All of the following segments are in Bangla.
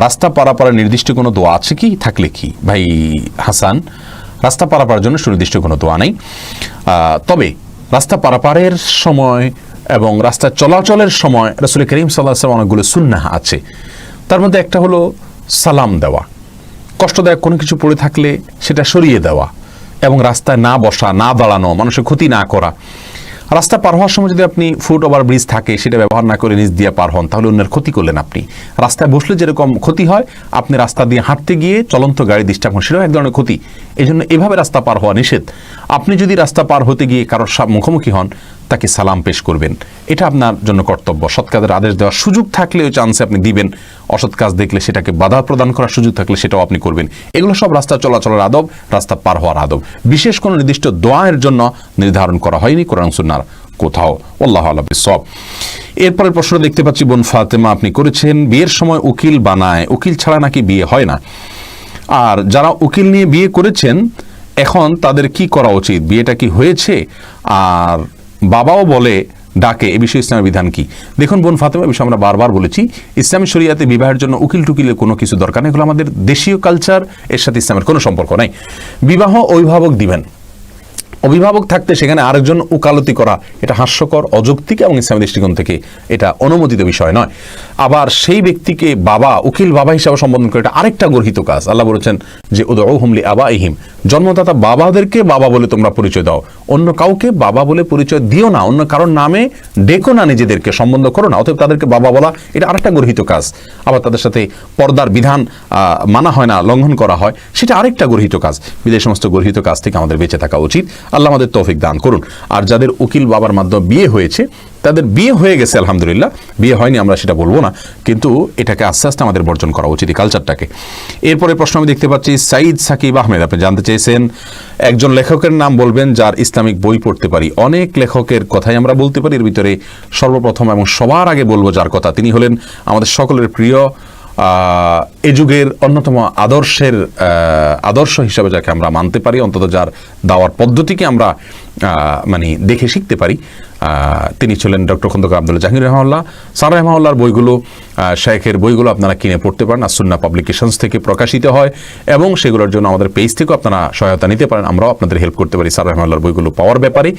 রাস্তা পারাপারের নির্দিষ্ট কোনো দোয়া আছে কি, থাকলে কি? ভাই হাসান, রাস্তা পারাপারের জন্য সুনির্দিষ্ট কোনো দোয়া নেই, তবে রাস্তা পারাপারের সময় এবং রাস্তা চলাচলের সময় রাসূল করিম সাল্লাল্লাহু আলাইহি ওয়াসাল্লাম অনেকগুলো সুন্নাহ আছে। তার মধ্যে একটা হলো সালাম দেওয়া, কষ্টদায়ক কোনো কিছু পড়ে থাকলে সেটা সরিয়ে দেওয়া, এবং রাস্তায় না বসা, না দাঁড়ানো, মানুষের ক্ষতি না করা। রাস্তা পার হওয়ার সময় যদি আপনি ফুট ওভার ব্রিজ থাকে সেটা ব্যবহার না করে নিচ দিয়ে পার হন, তাহলে অন্যের ক্ষতি করলেন আপনি। রাস্তায় বসলে যেরকম ক্ষতি হয়, আপনি রাস্তা দিয়ে হাঁটতে গিয়ে চলন্ত গাড়ি ডিস্টার্ব হন, সেটাও এক ধরনের ক্ষতি। এই জন্য এভাবে রাস্তা পার হওয়া নিষেধ। আপনি যদি রাস্তা পার হতে গিয়ে কারোর মুখোমুখি হন, তাকে সালাম পেশ করবেন, এটা আপনার জন্য কর্তব্য। সৎ কাজের আদেশ দেওয়ার সুযোগ থাকলে ওই চান্সে আপনি দিবেন, অসৎ কাজ দেখলে সেটাকে বাধা প্রদান করার সুযোগ থাকলে সেটাও আপনি করবেন। এগুলো সব রাস্তা চলাচলের আদব, রাস্তা পার হওয়ার আদব। বিশেষ কোনো নির্দিষ্ট দোয়ার জন্য নির্ধারণ করা হয়নি কোরআন সুন্নাহর কোথাও। আল্লাহু আ'লাম বিসওয়াব। এরপরের প্রশ্ন দেখতে পাচ্ছি বোন ফাতেমা আপনি করেছেন, বিয়ের সময় উকিল বানায়, উকিল ছাড়া নাকি বিয়ে হয় না। আর যারা উকিল নিয়ে বিয়ে করেছেন এখন তাদের কি করা উচিত, বিয়েটা কি হয়েছে? আর বাবাও বলে ডাকে, এ বিষয়ে ইসলামের বিধান কি? দেখুন বোন ফাতেমা, এই বিষয়ে আমরা বারবার বলেছি, ইসলামী শরিয়াতে বিবাহের জন্য উকিল টুকিলের কোনো কিছু দরকার নেই। এগুলো আমাদের দেশীয় কালচার, এর সাথে ইসলামের কোনো সম্পর্ক নাই। বিবাহ অভিভাবক দিবেন, অভিভাবক থাকতে সেখানে আরেকজন উকালতি করা এটা হাস্যকর, অযৌক্তিক এবং ইসলামী দৃষ্টিকোণ থেকে এটা অনুমোদিত বিষয় নয়। আবার সেই ব্যক্তিকে বাবা, উকিল বাবা হিসাবে সম্বোধন করে, এটা আরেকটা গর্হিত কাজ। আল্লাহ বলেছেন যে উদউহুম লিআবাইহিম, জন্মদাতা বাবাদেরকে বাবা বলে তোমরা পরিচয় দাও, অন্য কাউকে বাবা বলে পরিচয় দিও না, অন্য কারোর নামে ডেকো না, নিজেদেরকে সম্বন্ধ করো না, অতএব তাদেরকে বাবা বলা এটা আরেকটা গর্হিত কাজ। আবার তাদের সাথে পর্দার বিধান মানা হয় না, লঙ্ঘন করা হয়, সেটা আরেকটা গর্হিত কাজ। বিদেশ সমস্ত গর্হিত কাজ থেকে আমাদের বেঁচে থাকা উচিত। আল্লাহ আমাদের তৌফিক দান করুন। আর যাদের উকিল বাবার মাধ্যমে বিয়ে হয়েছে, তাদের বিয়ে হয়ে গেছে আলহামদুলিল্লাহ, বিয়ে হয়নি আমরা সেটা বলবো না, কিন্তু এটাকে আস্তে আস্তে আমাদের বর্জন করা উচিত, এই কালচারটাকে। এরপরে প্রশ্ন আমি দেখতে পাচ্ছি সাইদ সাকিব আহমেদ, আপনি জানতে চেয়েছেন একজন লেখকের নাম বলবেন যার ইসলামিক বই পড়তে পারি। অনেক লেখকের কথাই আমরা বলতে পারি, এর ভিতরে সর্বপ্রথম এবং সবার আগে বলবো যার কথা, তিনি হলেন আমাদের সকলের প্রিয়, এ যুগের অন্যতম আদর্শ হিসাবে যাকে আমরা মানতে পারি, অন্তত যার দাওয়ার পদ্ধতিকে আমরা দেখে শিখতে পারি, তিনি ছিলেন ডক্টর খন্দকার আব্দুল্লাহ জাহাঙ্গীর রহমাহুল্লাহ। স্যার রহমাহুল্লাহর বইগুলো, শেখের বইগুলো আপনারা কিনে পড়তে পারেন, আসুন্নাহ পাবলিকেশনস থেকে প্রকাশিত হয়, এবং সেগুলোর জন্য আমাদের পেজ থেকেও আপনারা সহায়তা নিতে পারেন, আমরাও আপনাদের হেল্প করতে পারি স্যার রহমাহুল্লাহর বইগুলো পাওয়ার ব্যাপারে।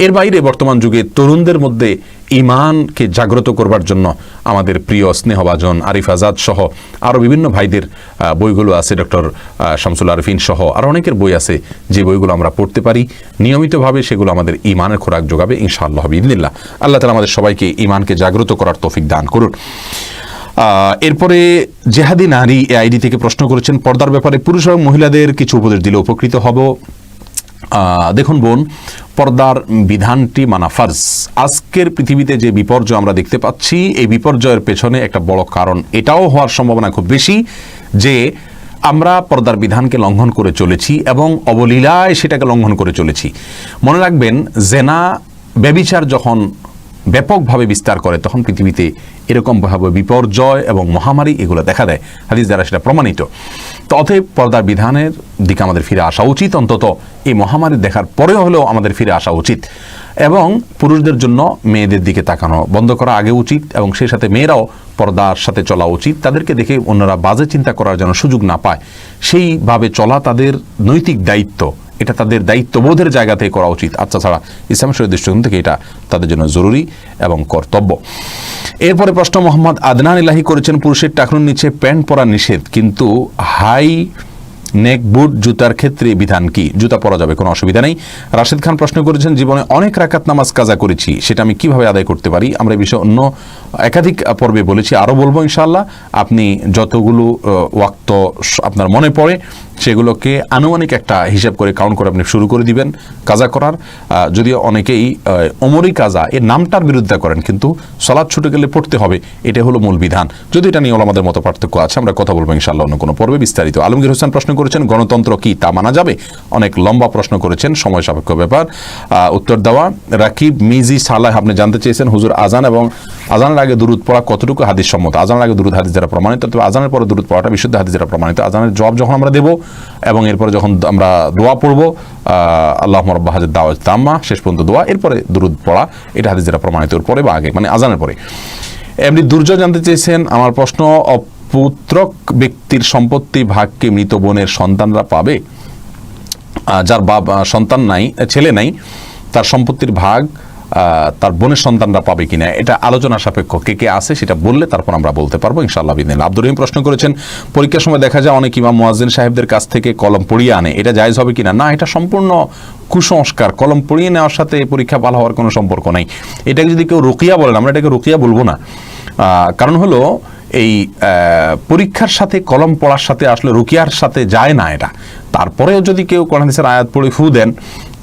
এর বাইরে বর্তমান যুগে তরুণদের মধ্যে ইমানকে জাগ্রত করবার জন্য আমাদের প্রিয় স্নেহভাজন আরিফ আজাদ সহ আরও বিভিন্ন ভাইদের বইগুলো আছে, ডক্টর শামসুল আরিফিন সহ আরও অনেকের বই আছে, যে বইগুলো আমরা পড়তে পারি নিয়মিতভাবে, সেগুলো আমাদের ইমানের খোরাক যোগাবে ইনশাআল্লাহ বিইذনিল্লাহ। আল্লাহ তাআলা আমাদের সবাইকে ইমানকে জাগ্রত করার তৌফিক দান করুন। এরপরে জেহাদি নারী এ আইডি থেকে প্রশ্ন করেছেন, পর্দার ব্যাপারে পুরুষ এবং মহিলাদের কিছু উপদেশ দিলে উপকৃত হব। দেখুন বোন, পর্দার বিধানটি মানা ফার্জ। আজকের পৃথিবীতে যে বিপর্যয় আমরা দেখতে পাচ্ছি, এই বিপর্যয়ের পেছনে একটা বড় কারণ এটাও হওয়ার সম্ভাবনা খুব বেশি যে আমরা পর্দার বিধানকে লঙ্ঘন করে চলেছি এবং অবলীলায় সেটাকে লঙ্ঘন করে চলেছি। মনে রাখবেন, জেনা ব্যভিচার যখন ব্যাপকভাবে বিস্তার করে তখন পৃথিবীতে এরকমভাবে বিপর্যয় এবং মহামারী এগুলো দেখা দেয়, হাদিস দ্বারা সেটা প্রমাণিত। তো অতএব পর্দার বিধানের দিকে আমাদের ফিরে আসা উচিত, অন্তত এই মহামারী দেখার পরেও হলেও আমাদের ফিরে আসা উচিত, এবং পুরুষদের জন্য মেয়েদের দিকে তাকানো বন্ধ করা আগে উচিত, এবং সেই সাথে মেয়েরাও পর্দার সাথে চলা উচিত। তাদেরকে দেখে অন্যরা বাজে চিন্তা করার যেন সুযোগ না পায়, সেইভাবে চলা তাদের নৈতিক দায়িত্ব, এটা তাদের দায়িত্ববোধের জায়গা থেকে করা উচিত। আচ্ছা, ছাড়া ইসলামের শরীয়তের দৃষ্টিকোণ থেকে এটা তাদের জন্য জরুরি এবং কর্তব্য। এরপরে প্রশ্ন মোহাম্মদ আদনান ইলাহি করেছেন, পুরুষের টাকনুর নিচে প্যান্ট পরা নিষেধ, কিন্তু হাই নেক বুট জুতার ক্ষেত্রে বিধান কি? জুতা পরা যাবে, কোনো অসুবিধা নেই। রাশেদ খান প্রশ্ন করেছেন, জীবনে অনেক রাকাত নামাজ কাজা করেছি, সেটা আমি কিভাবে আদায় করতে পারি? আমরা এই বিষয়ে অন্য একাধিক পর্বে বলেছি, আরও বলবো ইনশাআল্লাহ। আপনি যতগুলো ওয়াক্ত আপনার মনে পড়ে সেগুলোকে আনুমানিক একটা হিসাব করে কাউন্ট করে আপনি শুরু করে দিবেন কাজা করার। যদিও অনেকেই ওমরি কাজা এর নামটার বিরোধিতা করেন, কিন্তু সালাত ছুটে গেলে পড়তে হবে, এটা হলো মূল বিধান। যদি এটা নিয়ে আমাদের মতো পার্থক্য আছে, আমরা কথা বলবো ইনশাআল্লাহ অন্য কোনো পর্বে বিস্তারিত। আলমগীর হোসেন প্রশ্ন করেছেন, গণতন্ত্র কি তা মানা যাবে? অনেক লম্বা প্রশ্ন করেছেন, সময় সাপেক্ষ ব্যাপার, উত্তর দেওয়া। রাকিব মিজি সালাহ আপনি জানতে চেয়েছেন, হুজুর আজান এবং আজানের আগে দুরুদ পড়া কতটুকু হাদিস সম্মত? আজানের আগে দুরুদ হাদিস দ্বারা প্রমাণিত, তবে আজানের পরে দুরুদ পড়াটা বিশুদ্ধ হাদিস দ্বারা প্রমাণিত। আজানের জবাব যখন আমরা দেব এবং এরপরে যখন আমরা দোয়া পড়বো, আল্লাহুম্মা রাব্বা হাযিহিদ দাওয়াতিত তাম্মা, শেষ পর্যন্ত দোয়া, এরপরে দুরুদ পড়া, এটা হাদিস দ্বারা প্রমাণিত, এর পরে বা আগে, মানে আজানের পরে। এমনি দুর্জয় জানতে চেয়েছেন, আমার প্রশ্ন, পুত্রক ব্যক্তির সম্পত্তি ভাগকে মৃত বোনের সন্তানরা পাবে? যার সন্তান নাই, ছেলে নাই, তার সম্পত্তির ভাগ তার বোনের সন্তানরা পাবে কিনা, এটা আলোচনা সাপেক্ষ। কে কে আছে সেটা বললে তারপর আমরা বলতে পারবো ইনশাআল্লাহ বিদিনিল্লাহ। আব্দুর রহিম প্রশ্ন করেছেন, পরীক্ষার সময় দেখা যায় অনেক ইমাম মুয়াজ্জিন সাহেবদের কাছ থেকে কলম পড়িয়ে আনে, এটা জায়েজ হবে কিনা? না, এটা সম্পূর্ণ কুসংস্কার। কলম পড়িয়ে নেওয়ার সাথে পরীক্ষা ভালো হওয়ার কোনো সম্পর্ক নাই। এটাকে যদি কেউ রুকিয়া বলেন, আমরা এটাকে রুকিয়া বলবো না। কারণ হলো এই পরীক্ষার সাথে কলম পড়ার সাথে আসলে রুকিয়ার সাথে যায় না এটা। তারপরেও যদি কেউ কোরআন হাদিসের আয়াত পড়ে ফু দেন,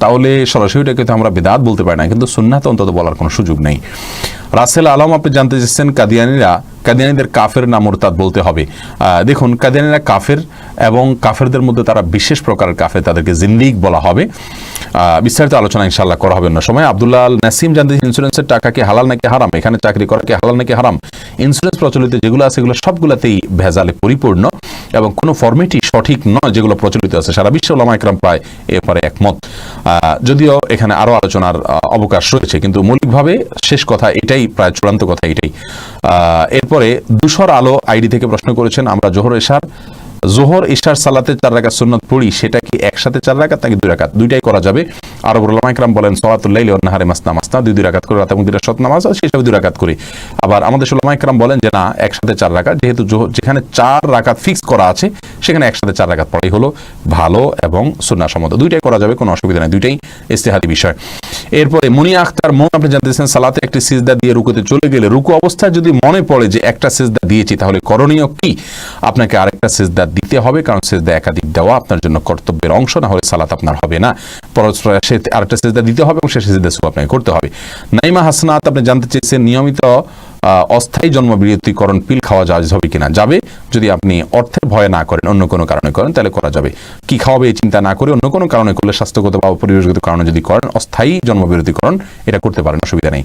তাহলে সরাসরি এটাকে তো আমরা বিদআত বলতে পারি না, কিন্তু সুন্নাত অন্তত বলার কোনো সুযোগ নেই। রাসেল আলম আপনি জানতে চাচ্ছেন, কাদিয়ানীদের কাফের না মুরতাদ বলতে হবে? দেখুন, কাদিয়ানীরা কাফের, এবং কাফেরদের মধ্যে তারা বিশেষ প্রকারের কাফের, তাদেরকে জিন্দিক বলা হবে। বিস্তারিত আলোচনা ইনশাআল্লাহ করা হবে অন্য সময়। আব্দুল্লাহ নাসিম জানতে, ইন্স্যুরেন্সের টাকা কি হালাল নাকি হারাম? এখানে চাকরি করা কি হালাল নাকি হারাম? ইন্স্যুরেন্স প্রচলিত যেগুলো আছে এগুলো সবগুলোতেই ভেজালে পরিপূর্ণ, এবং কোনো ফর্মেটই সঠিক নয় যেগুলো প্রচলিত আছে। সারা বিশ্ব উলামা ইকরাম প্রায় এরপরে একমত, যদিও এখানে আরো আলোচনার অবকাশ রয়েছে, কিন্তু মৌলিকভাবে শেষ কথা এটাই, প্রায় চূড়ান্ত কথা এটাই। এরপরে দুশর আলো আইডি থেকে প্রশ্ন করেছেন, আমরা জোহর ইশার সালাতে 4 রাকাত সুন্নাত পড়ি, সেটা কি একসাথে 4 রাকাত নাকি 2 রাকাত? দুইটাই করা যাবে। আরব উলামা ইকরাম বলেন সালাতুল লাইলি ওয়ান নাহারি মাসনা মাসনা, 2 রাকাত করে রাত এবং দিনের শত নামাজ আছে, সেটা 2 রাকাত করে। আবার আমাদের উলামা ইকরাম বলেন যে না, একসাথে 4 রাকাত, যেহেতু যেখানে 4 রাকাত ফিক্স করা আছে সেখানে একসাথে 4 রাকাত পড়াই হলো ভালো এবং সুন্নাহ সম্মত। দুইটাই করা যাবে, কোনো অসুবিধা নেই, দুইটাই ইজতিহাদি বিষয়। এরপরে মুনিয়া আক্তার মন আপনি জানতেছেন, সালাতে একটি সিজদা দিয়ে রুকুতে চলে গেলে রুকু অবস্থায় যদি মনে পড়ে যে একটা সিজদা দিয়েছি, তাহলে করণীয় কি? আপনাকে আরেকটা সিজদা দিতে হবে, কারণ সিজদা একাধিক দেওয়া আপনার জন্য কর্তব্যের অংশ, না হলে সালাত আপনার হবে না। পরস্পর আরেকটা সিজদা দিতে হবে এবং সেই সিজদা সুবহান আপনাকে করতে হবে। নাইমা হাসনাত আপনি জানতে চেয়েছেন, নিয়মিত অস্থায়ী জন্মবিরতিকরণ পিল খাওয়া জায়েজ হবে কিনা? যাবে, যদি আপনি অর্থের ভয়ে না করেন, অন্য কোনো কারণে করেন, তাহলে করা যাবে। কি খাওয়াবে এই চিন্তা না করে অন্য কোনো কারণে করলে, স্বাস্থ্যগত বা পরিবেশগত কারণে যদি করেন, অস্থায়ী জন্মবিরতিকরণ এটা করতে পারেন, অসুবিধা নেই।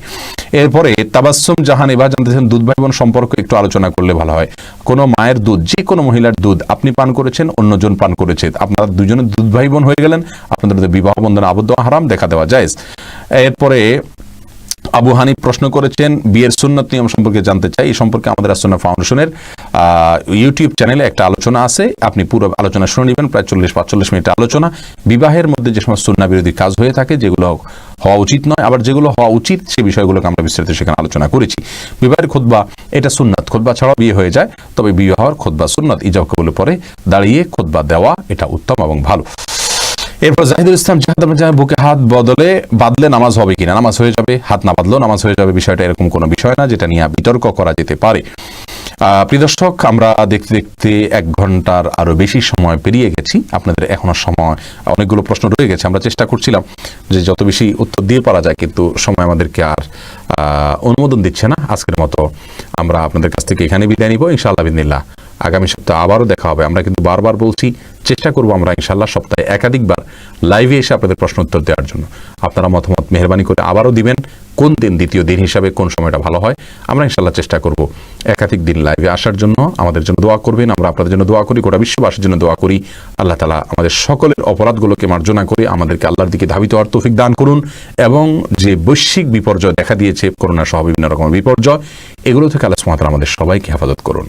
এরপরে তাবাসসুম জাহান এবার জানতেছেন, দুধ ভাই বোন সম্পর্ক একটু আলোচনা করলে ভালো হয়। কোনো মায়ের দুধ, যে কোনো মহিলার দুধ আপনি পান করেছেন, অন্যজন পান করেছে, আপনারা দুজনে দুধ ভাই বোন হয়ে গেলেন, আপনাদের বিবাহ বন্ধনে আবদ্ধ হারাম, দেখা দেওয়া জায়েজ। এরপরে আবু হানিফ প্রশ্ন করেছেন, বিয়ের সুন্নত নিয়ম সম্পর্কে জানতে চাই। এই সম্পর্কে আমাদের সুন্নাহ ফাউন্ডেশনের ইউটিউব চ্যানেলে একটা আলোচনা আছে, আপনি পুরো আলোচনা শুনে নেবেন, প্রায় 40-45 মিনিটের আলোচনা। বিবাহের মধ্যে যে সমস্ত সুন্নাহ বিরোধী কাজ হয়ে থাকে, যেগুলো হওয়া উচিত নয়, আবার যেগুলো হওয়া উচিত, সেই বিষয়গুলোকে আমরা বিস্তারিত সেখানে আলোচনা করেছি। বিবাহের খুতবা এটা সুন্নাত, খুতবা ছাড়াও বিয়ে হয়ে যায়, তবে বিবাহের খুতবা সুন্নাত, ইজাব কবুলের পরে দাঁড়িয়ে খুতবা দেওয়া এটা উত্তম এবং ভালো। এরপর জাহিদুল ইসলাম জাহাদ, বুকে হাত বাঁধলে নামাজ হবে কিনা? নামাজ হয়ে যাবে, হাত না বাঁধলেও নামাজ হয়ে যাবে। বিষয়টা এরকম কোনো বিষয় না যেটা নিয়ে বিতর্ক করা যেতে পারে। প্রিয় দর্শক, আমরা দেখতে দেখতে 1 ঘন্টার আরো বেশি সময় পেরিয়ে গেছি। আপনাদের এখনো সময়, অনেকগুলো প্রশ্ন রয়ে গেছে। আমরা চেষ্টা করছিলাম যে যত বেশি উত্তর দিয়ে পারা যায়, কিন্তু সময় আমাদেরকে আর অনুমোদন দিচ্ছে না। আজকের মতো আমরা আপনাদের কাছ থেকে এখানে বিদায় নিব, ইনশাআল্লাহ বিদিনিল্লাহ। আগামী সপ্তাহে আবারও দেখা হবে। আমরা কিন্তু বারবার বলছি, চেষ্টা করবো আমরা ইনশাআল্লাহ সপ্তাহে একাধিকবার লাইভে এসে আপনাদের প্রশ্ন উত্তর দেওয়ার জন্য। আপনারা মতামত মেহরবানি করে আবারও দিবেন, কোন দিন, দ্বিতীয় দিন হিসাবে কোন সময়টা ভালো হয়। আমরা ইনশাআল্লাহ চেষ্টা করব একাধিক দিন লাইভে আসার জন্য। আমাদের জন্য দোয়া করবেন, আমরা আপনাদের জন্য দোয়া করি, গোটা বিশ্ববাসীর জন্য দোয়া করি। আল্লাহ তাআলা আমাদের সকলের অপরাধগুলোকে মার্জনা করে আমাদেরকে আল্লাহর দিকে ধাবিত হওয়ার তৌফিক দান করুন, এবং যে বৈশ্বিক বিপর্যয় দেখা দিয়েছে, করোনা সহ বিভিন্ন রকমের বিপর্যয়, এগুলো থেকে আল্লাহ সুবহানাহু ওয়া তাআলা আমাদের সবাইকে হেফাজত করুন।